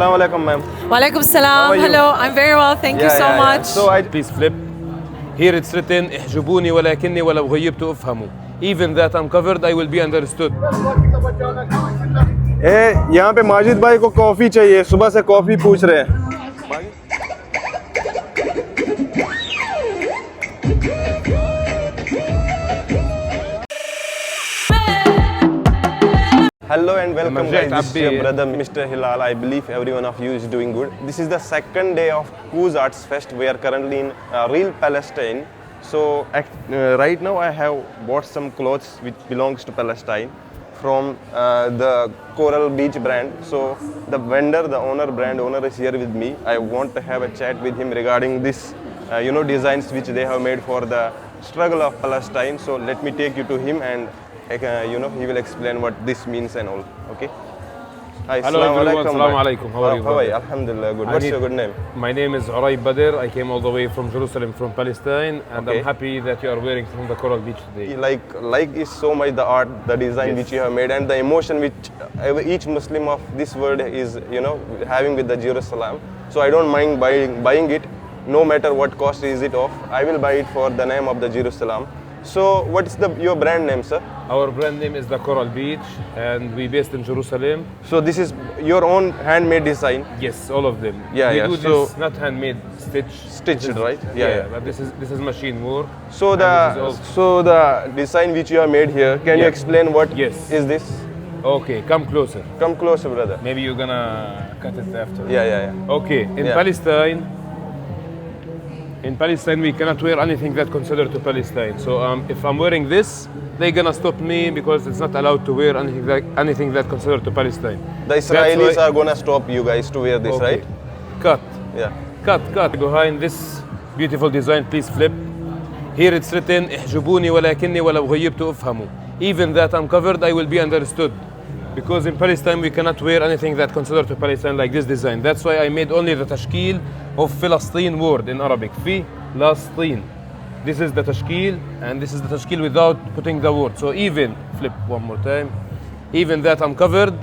Assalamu alaikum, ma'am. Walaikum salam. Hello, I'm very well. Thank you so much. So I Please flip. Here it's written احجبوني ولكني ولو غيبت افهموا. Even that I'm covered, I will be understood. यहाँ पे माजिद भाई को coffee चाहिए, सुबह से coffee पूछ रहे हैं। Hello and welcome guys, this is your brother Mr. Hilal. I believe every one of you is doing good. This is the second day of Quds Arts Fest. We are currently in Real Palestine. So right now I have bought some clothes which belongs to Palestine from the Coral Beach brand. So the vendor, the brand owner is here with me. I want to have a chat with him regarding this designs which they have made for the struggle of Palestine. So let me take you to him and he will explain what this means and all. Okay. Hi, Hello everyone. Assalamu alaikum. How are you? How are you? Alhamdulillah. Good. What's your good name? My name is Uray Badr. I came all the way from Jerusalem, from Palestine, and Okay. I'm happy that you are wearing from the Coral Beach today. Like is so much the art, the design which you have made, and the emotion which each Muslim of this world is having with the Jerusalem. So I don't mind buying it, no matter what cost is it of. I will buy it for the name of the Jerusalem. So what is your brand name, sir? Our brand name is the Coral Beach, and we based in Jerusalem. So this is your own handmade design. Yes, all of them. Yeah, we yeah. do So- this not handmade, Stitched, This is- right? Yeah, but this is machine work. So And this is the design which you have made here, can you Yeah. explain what Yes. is this? Okay, come closer. Come closer, brother. Maybe you're gonna cut it after. Yeah. Okay, in Yeah. Palestine, we cannot wear anything that considered to Palestine. So if I'm wearing this, they're gonna stop me because it's not allowed to wear anything that considered to Palestine. The That's Israelis why- are gonna stop you guys to wear this, Okay. right? Cut. Yeah. Cut. Behind this beautiful design, please flip. Here it's written احجبوني ولكني ولو غيبت افهموا. Even that I'm covered, I will be understood. Because in Palestine we cannot wear anything that considered to Palestine like this design. That's why I made only the tashkil of Palestine word in Arabic. Palestine. This is the tashkil and this is the tashkil without putting the word. So even, flip one more time. Even that I'm covered,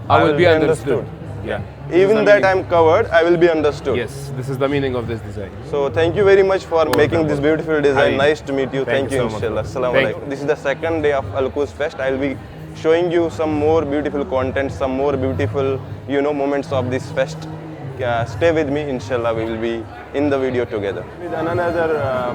I will be understood. Yeah. This is Even the that meaning. I'm covered, I will be understood. Yes, this is the meaning of this design. So thank you very much for making this beautiful design. Hi. Nice to meet you. Thank you, you so much. inshallah. Assalamu Thank alaikum. This is the second day of Al Quds Fest. I'll be showing you some more beautiful content, some more beautiful, moments of this fest. Stay with me, inshallah. We will be in the video together. With another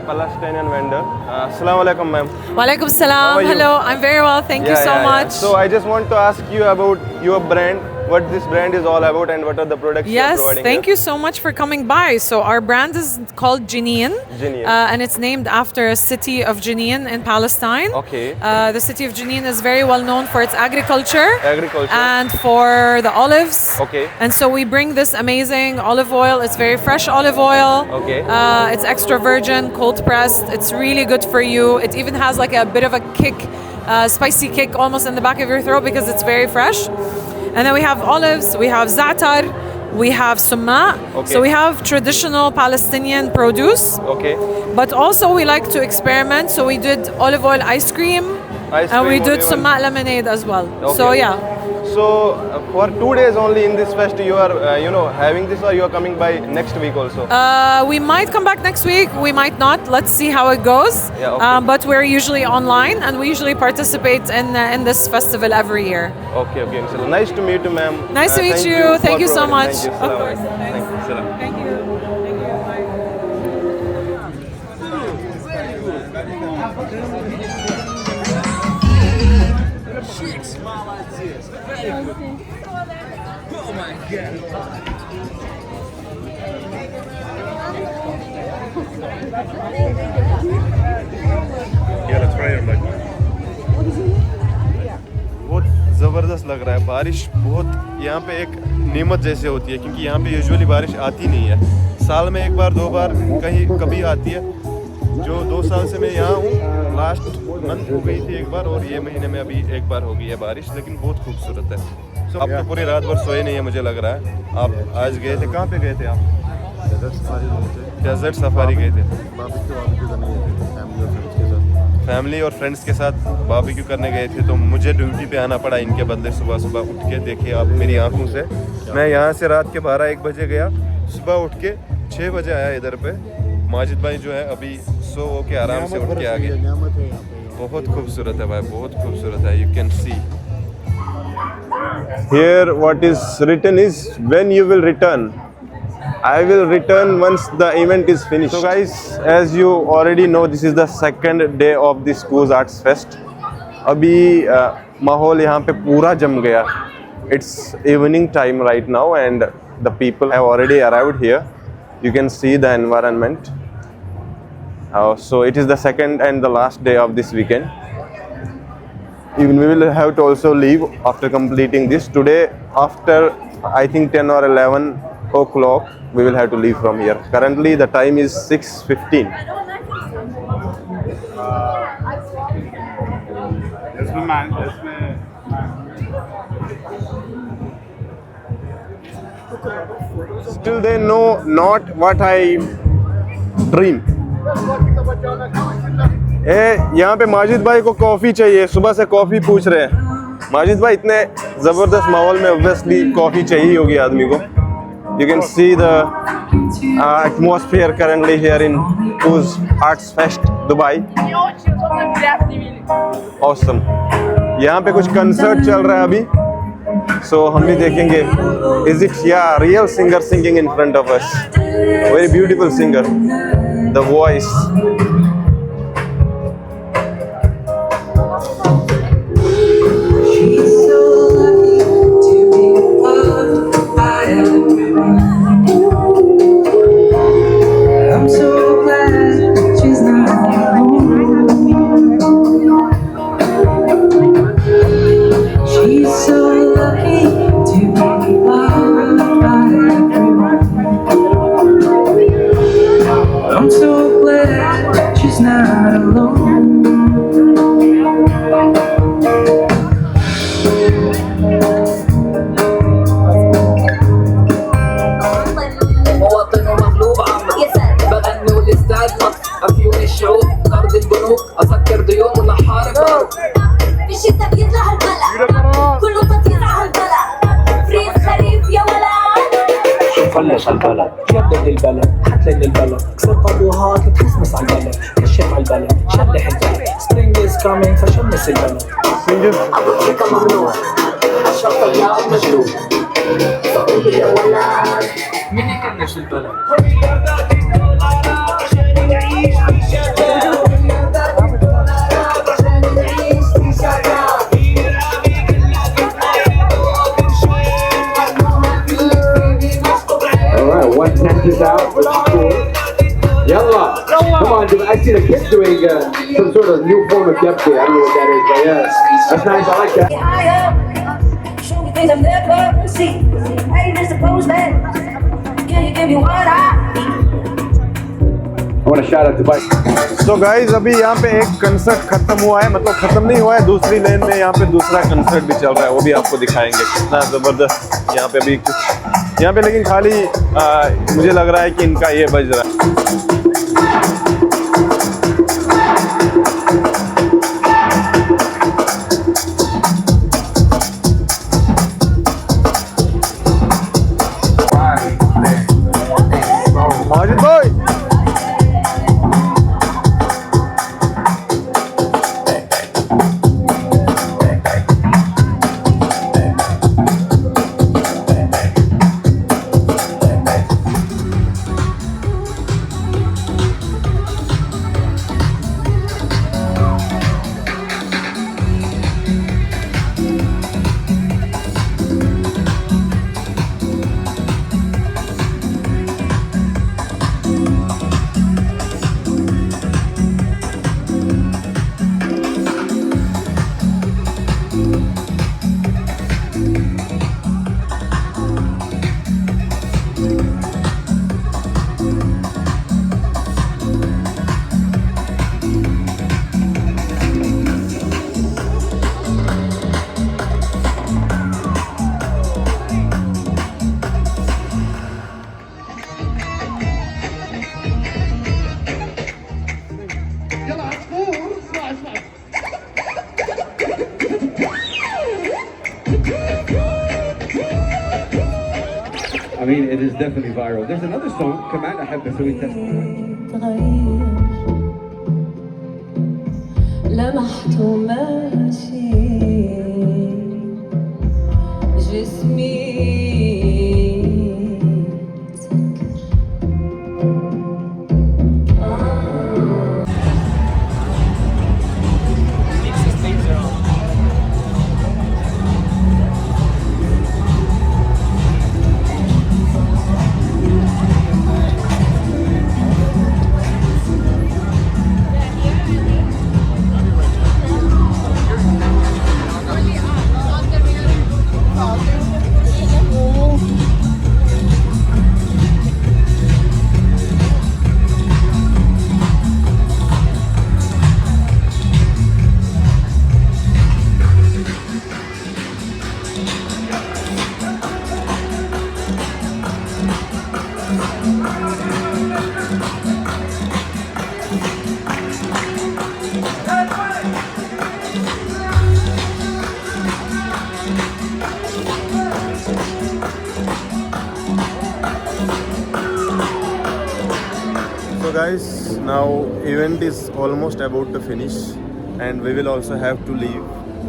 Palestinian vendor. Assalamu alaikum, ma'am. Walaikum How salam. are you? Hello, I'm very well. Thank you so much. So I just want to ask you about your brand, what this brand is all about, and what are the products you are Yes, providing thank here. you so much for coming by. So our brand is called Jenin, Jenin. and it's named after a city of Jenin in Palestine. Okay. The city of Jenin is very well known for its agriculture. Agriculture. And for the olives. Okay. And so we bring this amazing olive oil. It's very fresh olive oil. Okay. It's extra virgin, cold pressed. It's really good for you. It even has like a bit of a kick, spicy kick almost in the back of your throat because it's very fresh. And then we have olives, we have za'atar, we have summa. Okay. So we have traditional Palestinian produce, Okay. but also we like to experiment. So we did olive oil ice cream, Ice and we cream, did olive oil. summa lemonade as well. Okay. So yeah. So for 2 days only in this fest, you are having this, or you are coming by next week also? We might come back next week. We might not. Let's see how it goes. Yeah, okay. But we're usually online, and we usually participate in this festival every year. Okay. Inshallah. Nice to meet you, ma'am. Nice to meet thank you. for Thank you so providing. much. Thank you. Of Assalamu course. alaikum. Thanks. Thank you. Salam. Thank you. बहुत ज़बरदस्त लग रहा है। बारिश बहुत यहाँ पे एक नेमत जैसे होती है, क्योंकि यहाँ पे यूजुअली बारिश आती नहीं है। साल में एक बार 2 बार कभी आती है। जो 2 साल से मैं यहाँ हूँ, लास्ट मंथ हो गई थी एक बार, और ये महीने में अभी एक बार हो गई है बारिश, लेकिन बहुत खूबसूरत है। आप तो पूरी रात भर सोए नहीं है, मुझे लग रहा है। आप आज गए थे, कहाँ पे गए थे आप? डेजर्ट सफारी गए थे। फैमिली और फ्रेंड्स के साथ बारबेक्यू करने गए थे, तो मुझे ड्यूटी पे आना पड़ा इनके बदले। सुबह सुबह उठ के देखिए आप मेरी आंखों से, मैं यहाँ से रात के 12-1 बजे गया, सुबह उठ के 6 बजे आया इधर पे। माजिद भाई जो है अभी सो हो के आराम से उठ के आ गए। बहुत खूबसूरत है भाई, बहुत खूबसूरत है। You can see here what is written is when you will return. I will return once the event is finished. So guys, as you already know, this is the second day of this Coos Arts Fest. अभी माहौल यहाँ पे पूरा जम गया। It's evening time right now and the people have already arrived here. You can see the environment. So it is the second and the last day of this weekend. Even we will have to also leave after completing this. Today after I think 10 or 11 o'clock we will have to leave from here. Currently the time is 6:15. Still they know not what I dream. यहाँ पे माजिद भाई को coffee चाहिए, सुबह से coffee पूछ रहे हैं। माजिद भाई इतने ज़बरदस्त माहौल में ऑब्वियसली कॉफ़ी चाहिए होगी आदमी को। You can see the atmosphere currently here in Coos Arts Fest, Dubai. Awesome. यहाँ पे कुछ कंसर्ट चल रहा है अभी, so हम भी देखेंगे। Is it real singer singing in front of us? Very beautiful singer. The voice. فلش البلد جدد البلد حتلين البلد كسر طابوهات تحسمس على البلد كشف على البلد شلح البلد spring is coming فشمس البلد أبو تركة ممنوع أشرف اليوم مجنون فقول يا ولد مين يكنش البلد One tent is out, which is cool. Yalla! Come on, dude. I see the kids doing some sort of new form of yep. I don't know what that is, but yeah, that's nice. I like that. Show me things I've never seen. Hey, Mr. Postman, can you give me what I need? I want to shout out to Mike. So guys, अभी यहाँ पे एक concert खत्म हुआ है, मतलब खत्म नहीं हुआ है, दूसरी लेन में यहाँ पे दूसरा कंसर्ट भी चल रहा है, वो भी आपको दिखाएंगे कितना ज़बरदस्त यहाँ पे अभी कुछ यहाँ पे, लेकिन खाली मुझे लग रहा है कि इनका ये बज रहा है। माजिद भाई is definitely viral. There's another song, كمان أحب أسوي تست. لمحته ماشي جسمي So guys, now event is almost about to finish and we will also have to leave.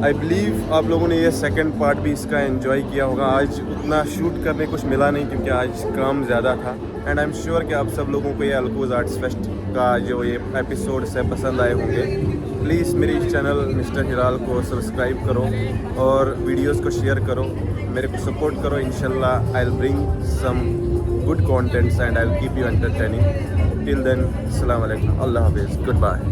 I believe आप लोगों ने ये सेकंड पार्ट भी इसका एंजॉय किया होगा. आज उतना शूट करने कुछ मिला नहीं क्योंकि आज काम ज़्यादा था. एंड आई एम श्योर कि आप सब लोगों को ये अलकूज़ आर्ट्स फेस्ट का जो ये एपिसोड से पसंद आए होंगे. प्लीज़ मेरी चैनल मिस्टर हिलाल को सब्सक्राइब करो और वीडियोस को शेयर करो, मेरे को सपोर्ट करो. इंशाल्लाह I will bring some good contents and I will keep you entertaining. Till then, Assalamu alaikum, Allah Hafiz, goodbye.